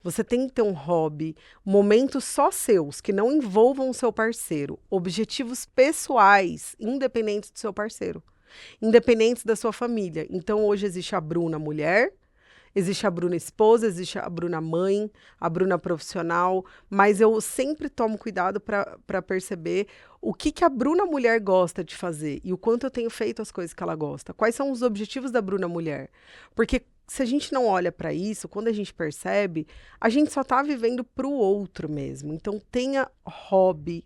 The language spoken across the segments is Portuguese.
Você tem que ter um hobby, momentos só seus, que não envolvam o seu parceiro, objetivos pessoais, independentes do seu parceiro, independentes da sua família. Então, hoje existe a Bruna mulher, existe a Bruna esposa, existe a Bruna mãe, a Bruna profissional, mas eu sempre tomo cuidado para perceber o que, que a Bruna mulher gosta de fazer e o quanto eu tenho feito as coisas que ela gosta. Quais são os objetivos da Bruna mulher? Porque se a gente não olha para isso, quando a gente percebe, a gente só está vivendo para o outro mesmo. Então tenha hobby,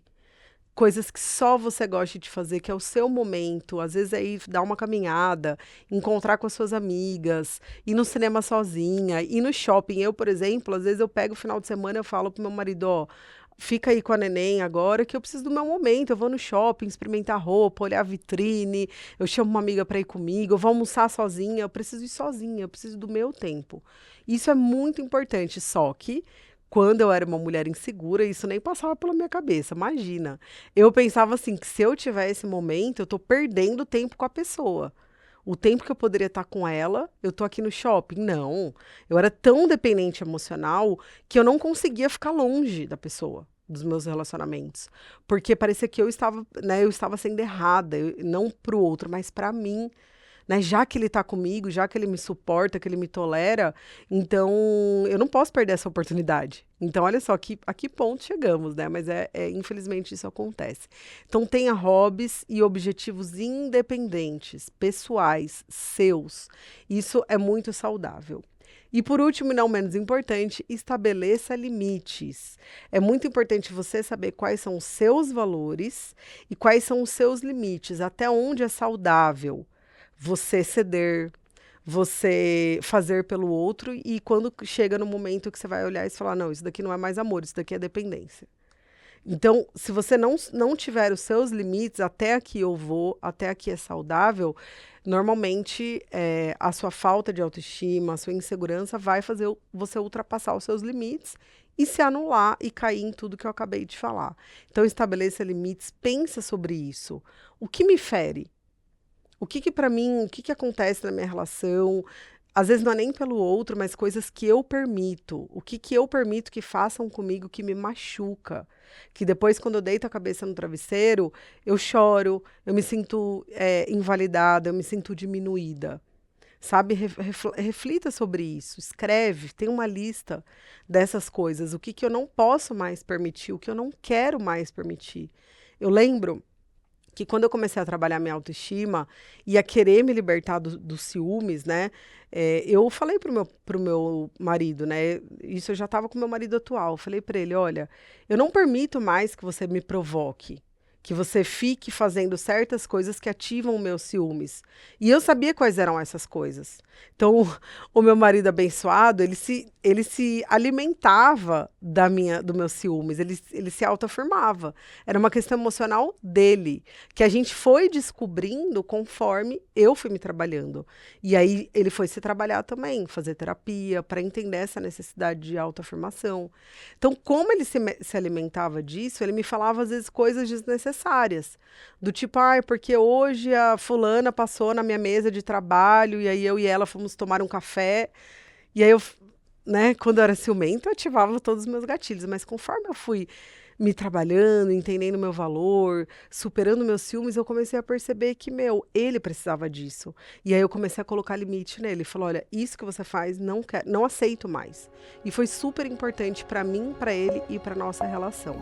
coisas que só você gosta de fazer, que é o seu momento. Às vezes é ir dar uma caminhada, encontrar com as suas amigas, ir no cinema sozinha, ir no shopping. Eu, por exemplo, às vezes eu pego o final de semana e eu falo pro meu marido, ó, fica aí com a neném agora que eu preciso do meu momento. Eu vou no shopping, experimentar roupa, olhar a vitrine, eu chamo uma amiga para ir comigo, eu vou almoçar sozinha, eu preciso ir sozinha, eu preciso do meu tempo. Isso é muito importante, só que quando eu era uma mulher insegura, isso nem passava pela minha cabeça, imagina. Eu pensava assim, que se eu tiver esse momento, eu tô perdendo tempo com a pessoa. O tempo que eu poderia estar com ela, eu tô aqui no shopping. Não. Eu era tão dependente emocional que eu não conseguia ficar longe da pessoa, dos meus relacionamentos. Porque parecia que eu estava, né, eu estava sendo errada, não pro outro, mas para mim, né? Já que ele tá comigo, já que ele me suporta, que ele me tolera, então eu não posso perder essa oportunidade. Então, olha só a que ponto chegamos, né? Mas infelizmente isso acontece. Então, tenha hobbies e objetivos independentes, pessoais, seus. Isso é muito saudável. E por último, e não menos importante, estabeleça limites. É muito importante você saber quais são os seus valores e quais são os seus limites, até onde é saudável você ceder, você fazer pelo outro e quando chega no momento que você vai olhar e falar, não, isso daqui não é mais amor, isso daqui é dependência. Então, se você não tiver os seus limites, até aqui eu vou, até aqui é saudável, normalmente a sua falta de autoestima, a sua insegurança vai fazer você ultrapassar os seus limites e se anular e cair em tudo que eu acabei de falar. Então, estabeleça limites, pensa sobre isso. O que me fere? O que que para mim, o que que acontece na minha relação? Às vezes não é nem pelo outro, mas coisas que eu permito. O que que eu permito que façam comigo que me machuca? Que depois, quando eu deito a cabeça no travesseiro, eu choro, eu me sinto invalidada, eu me sinto diminuída. Sabe? Reflita sobre isso, escreve, tem uma lista dessas coisas. O que que eu não posso mais permitir, o que eu não quero mais permitir. Eu lembro que quando eu comecei a trabalhar minha autoestima e a querer me libertar dos ciúmes, né? Eu falei pro meu marido, né? Isso eu já estava com meu marido atual. Eu falei para ele, olha, eu não permito mais que você me provoque, que você fique fazendo certas coisas que ativam meus ciúmes. E eu sabia quais eram essas coisas. Então, o meu marido abençoado, ele se alimentava do meus ciúmes, ele se autoafirmava. Era uma questão emocional dele, que a gente foi descobrindo conforme eu fui me trabalhando. E aí ele foi se trabalhar também, fazer terapia, para entender essa necessidade de autoafirmação. Então, como ele se alimentava disso, ele me falava às vezes coisas desnecessárias. Do tipo, porque hoje a fulana passou na minha mesa de trabalho e aí eu e ela fomos tomar um café. E aí eu, né, quando eu era ciumenta, eu ativava todos os meus gatilhos. Mas conforme eu fui me trabalhando, entendendo meu valor, superando meus ciúmes, eu comecei a perceber que, ele precisava disso. E aí eu comecei a colocar limite nele. Ele falou, olha, isso que você faz, não aceito mais. E foi super importante para mim, para ele e para nossa relação.